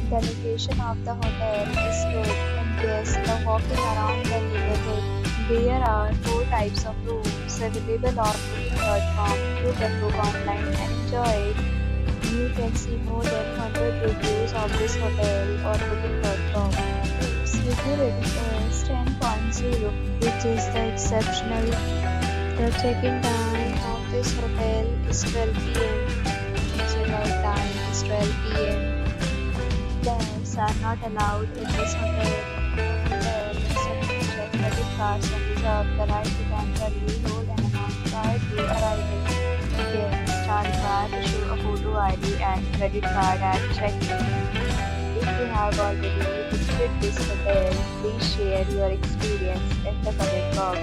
The location of the hotel is good and guests love walking around the neighborhood. There are four types of rooms available on booking.com. You can book online and enjoy it. You can see more than 100 reviews of this hotel on booking.com. Its review rating is 10.0, which is the exceptional. The check-in time of this hotel is 12 p.m. Check-out time is 12 p.m. Pets are not allowed in this hotel. The hotel accepts credit cards and reserves the right to temporarily hold an amount prior to arrival. Guests are required to show a photo ID and credit card at check-in. If you have already visited this hotel, please share your experience in the comment box.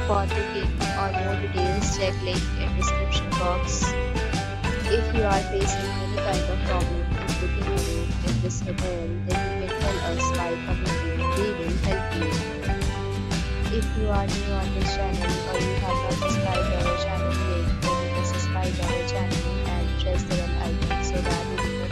For booking or more details, check link in description box. If you are facing any kind of problem in booking a room in this hotel, then you can tell us by commenting. We will help you. If you are new on this channel or you have not subscribed our channel yet, then you can subscribe our channel and press the bell icon so that you will